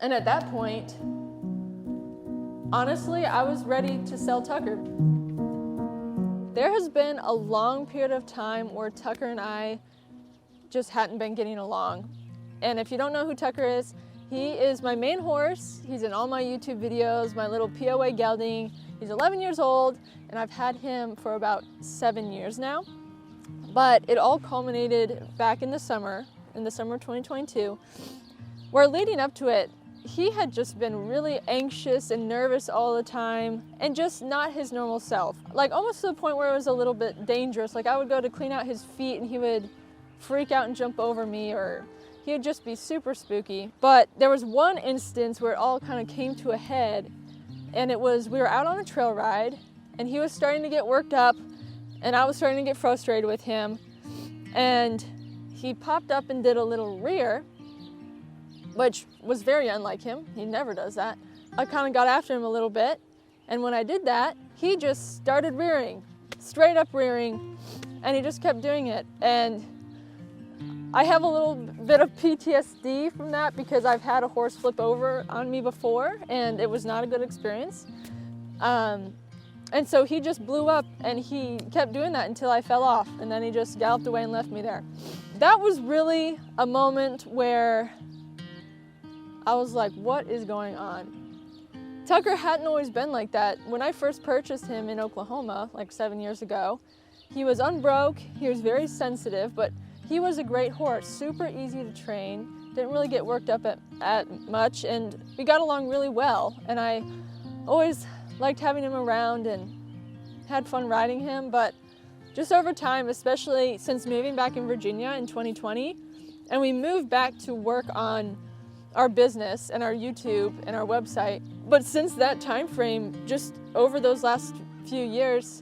And at that point, honestly, I was ready to sell Tucker. There has been a long period of time where Tucker and I just hadn't been getting along. And if you don't know who Tucker is, he is my main horse. He's in all my YouTube videos, my little POA gelding. He's 11 years old, and I've had him for about 7 years now. But it all culminated back in the summer of 2022, where leading up to it, he had just been really anxious and nervous all the time and just not his normal self. Like almost to the point where it was a little bit dangerous. Like I would go to clean out his feet and he would freak out and jump over me, or he would just be super spooky. But there was one instance where it all kind of came to a head, and it was, we were out on a trail ride and he was starting to get worked up and I was starting to get frustrated with him, and he popped up and did a little rear, which was very unlike him. He never does that. I kind of got after him a little bit, and when I did that, he just started rearing, straight up rearing, and he just kept doing it. And I have a little bit of PTSD from that because I've had a horse flip over on me before, and it was not a good experience. And so he just blew up, and he kept doing that until I fell off, and then he just galloped away and left me there. That was really a moment where I was like, what is going on? Tucker hadn't always been like that. When I first purchased him in Oklahoma, like 7 years ago, he was unbroke, he was very sensitive, but he was a great horse, super easy to train, didn't really get worked up at much, and we got along really well. And I always liked having him around and had fun riding him, but just over time, especially since moving back in Virginia in 2020, and we moved back to work on our business and our YouTube and our website. But since that time frame, just over those last few years,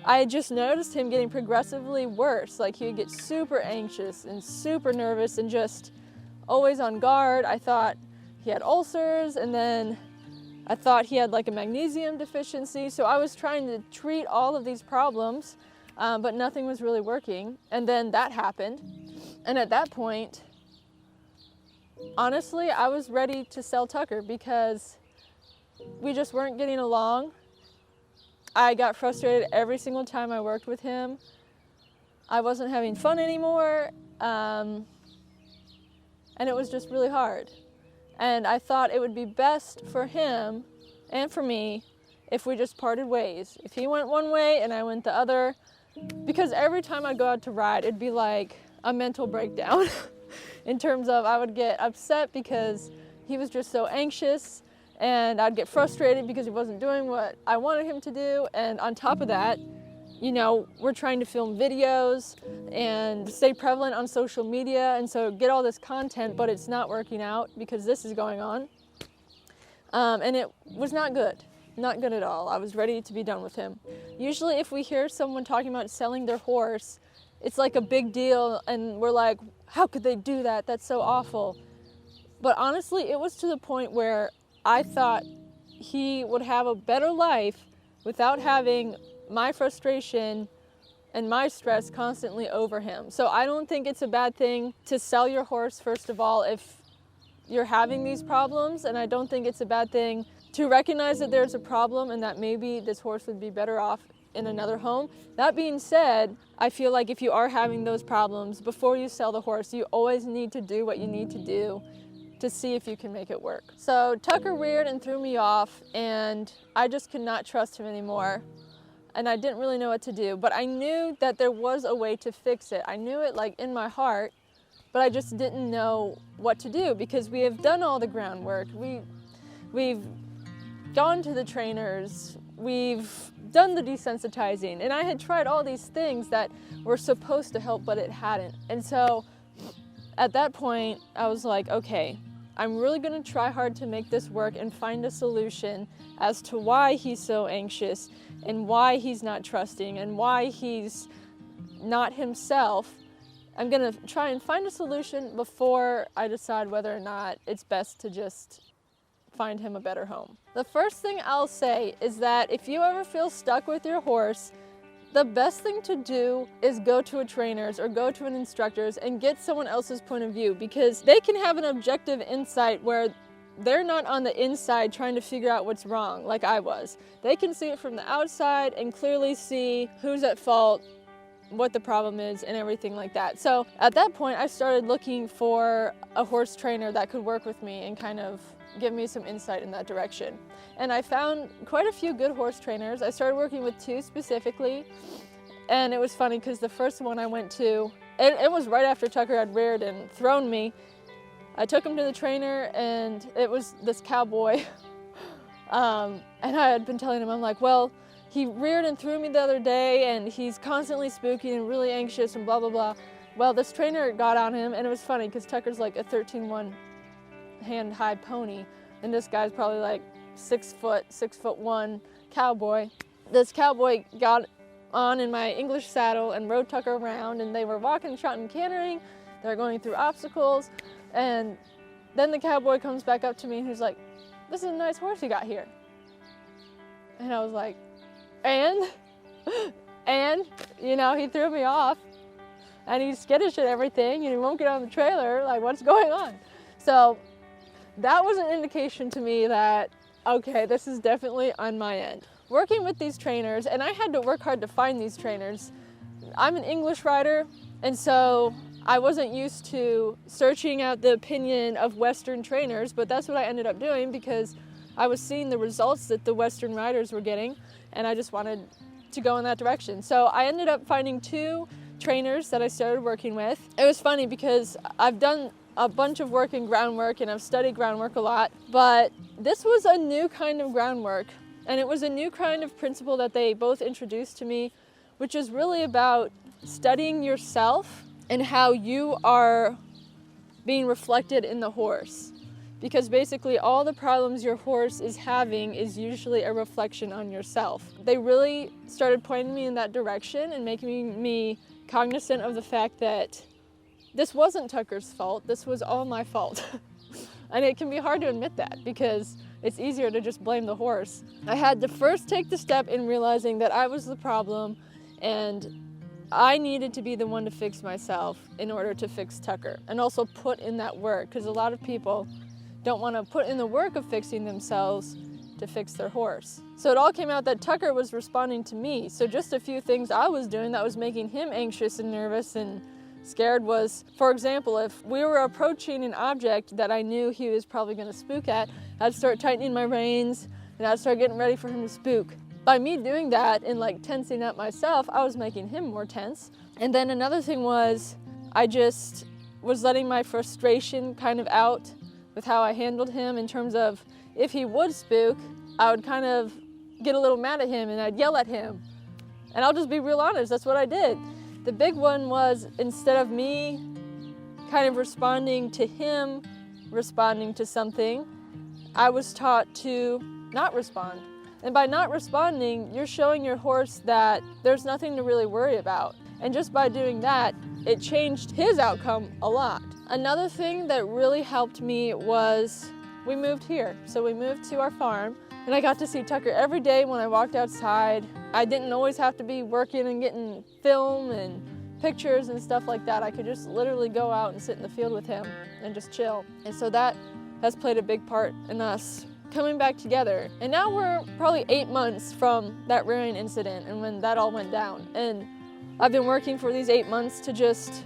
I just noticed him getting progressively worse. Like he would get super anxious and super nervous and just always on guard. I thought he had ulcers, and then I thought he had like a magnesium deficiency. So I was trying to treat all of these problems, but nothing was really working. And then that happened. And at that point, honestly, I was ready to sell Tucker because we just weren't getting along. I got frustrated every single time I worked with him. I wasn't having fun anymore, and it was just really hard. And I thought it would be best for him and for me if we just parted ways. If he went one way and I went the other, because every time I go out to ride, it'd be like a mental breakdown. In terms of I would get upset because he was just so anxious, and I'd get frustrated because he wasn't doing what I wanted him to do. And on top of that, you know, we're trying to film videos and stay prevalent on social media, and so get all this content, but it's not working out because this is going on. And it was not good at all. I was ready to be done with him. Usually if we hear someone talking about selling their horse, it's like a big deal, and we're like, how could they do that? That's so awful. But honestly, it was to the point where I thought he would have a better life without having my frustration and my stress constantly over him. So I don't think it's a bad thing to sell your horse, first of all, if you're having these problems. And I don't think it's a bad thing to recognize that there's a problem and that maybe this horse would be better off in another home. That being said, I feel like if you are having those problems, before you sell the horse, you always need to do what you need to do to see if you can make it work. So Tucker reared and threw me off, and I just could not trust him anymore. And I didn't really know what to do, but I knew that there was a way to fix it. I knew it like in my heart, but I just didn't know what to do because we have done all the groundwork. We've gone to the trainers, we've done the desensitizing, and I had tried all these things that were supposed to help, but it hadn't. And so at that point, I was like, okay, I'm really gonna try hard to make this work and find a solution as to why he's so anxious and why he's not trusting and why he's not himself. I'm gonna try and find a solution before I decide whether or not it's best to just find him a better home. The first thing I'll say is that if you ever feel stuck with your horse, the best thing to do is go to a trainer's or go to an instructor's and get someone else's point of view, because they can have an objective insight where they're not on the inside trying to figure out what's wrong like I was. They can see it from the outside and clearly see who's at fault, what the problem is, and everything like that. So at that point, I started looking for a horse trainer that could work with me and kind of give me some insight in that direction. And I found quite a few good horse trainers. I started working with 2 specifically, and it was funny because the first one I went to, it was right after Tucker had reared and thrown me. I took him to the trainer, and it was this cowboy. And I had been telling him, I'm like, well, he reared and threw me the other day, and he's constantly spooky and really anxious and blah, blah, blah. Well, this trainer got on him, and it was funny because Tucker's like a 13-1 hand-high pony, and this guy's probably like 6 foot, 6'1" cowboy. This cowboy got on in my English saddle and rode Tucker around, and they were walking, trotting, cantering. They were going through obstacles, and then the cowboy comes back up to me and he's like, "This is a nice horse you got here." And I was like, and, you know, he threw me off, and he's skittish and everything, and he won't get on the trailer, like, what's going on? So that was an indication to me that, okay, this is definitely on my end. Working with these trainers, and I had to work hard to find these trainers. I'm an English rider, and so I wasn't used to searching out the opinion of Western trainers, but that's what I ended up doing because I was seeing the results that the Western riders were getting, and I just wanted to go in that direction. So I ended up finding 2 trainers that I started working with. It was funny because I've done a bunch of work in groundwork and I've studied groundwork a lot, but this was a new kind of groundwork, and it was a new kind of principle that they both introduced to me, which is really about studying yourself and how you are being reflected in the horse. Because basically all the problems your horse is having is usually a reflection on yourself. They really started pointing me in that direction and making me cognizant of the fact that this wasn't Tucker's fault, this was all my fault. And it can be hard to admit that because it's easier to just blame the horse. I had to first take the step in realizing that I was the problem and I needed to be the one to fix myself in order to fix Tucker, and also put in that work, because a lot of people don't want to put in the work of fixing themselves to fix their horse. So it all came out that Tucker was responding to me. So just a few things I was doing that was making him anxious and nervous and scared was, for example, if we were approaching an object that I knew he was probably going to spook at, I'd start tightening my reins and I'd start getting ready for him to spook. By me doing that and like tensing up myself, I was making him more tense. And then another thing was I just was letting my frustration kind of out with how I handled him, in terms of if he would spook, I would kind of get a little mad at him and I'd yell at him. And I'll just be real honest, that's what I did. The big one was, instead of me kind of responding to him, responding to something, I was taught to not respond. And by not responding, you're showing your horse that there's nothing to really worry about. And just by doing that, it changed his outcome a lot. Another thing that really helped me was we moved here. So we moved to our farm, and I got to see Tucker every day when I walked outside. I didn't always have to be working and getting film and pictures and stuff like that. I could just literally go out and sit in the field with him and just chill. And so that has played a big part in us coming back together. And now we're probably 8 months from that rearing incident and when that all went down. And I've been working for these 8 months to just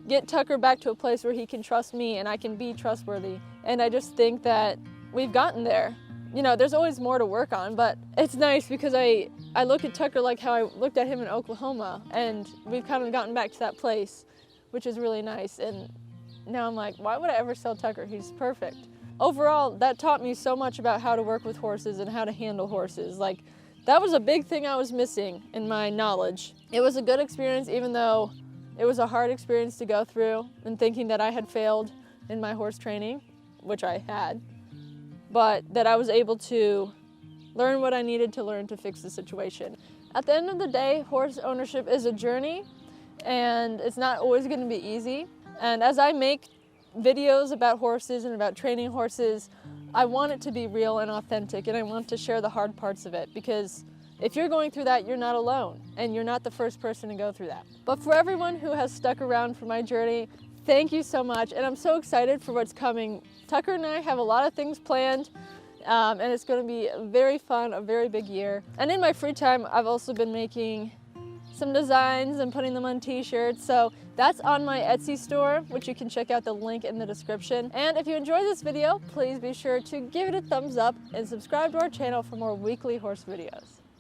get Tucker back to a place where he can trust me and I can be trustworthy. And I just think that we've gotten there. You know, there's always more to work on, but it's nice because I look at Tucker like how I looked at him in Oklahoma, and we've kind of gotten back to that place, which is really nice. And now I'm like, why would I ever sell Tucker? He's perfect. Overall, that taught me so much about how to work with horses and how to handle horses. Like, that was a big thing I was missing in my knowledge. It was a good experience, even though it was a hard experience to go through, and thinking that I had failed in my horse training, which I had, but that I was able to learn what I needed to learn to fix the situation. At the end of the day, horse ownership is a journey, and it's not always going to be easy. And as I make videos about horses and about training horses, I want it to be real and authentic, and I want to share the hard parts of it, because if you're going through that, you're not alone, and you're not the first person to go through that. But for everyone who has stuck around for my journey, Thank you so much, and I'm so excited for what's coming. Tucker and I have a lot of things planned, and it's going to be very fun, a very big year. And in my free time, I've also been making some designs and putting them on t-shirts, so that's on my Etsy store, which you can check out the link in the description. And if you enjoyed this video, please be sure to give it a thumbs up and subscribe to our channel for more weekly horse videos.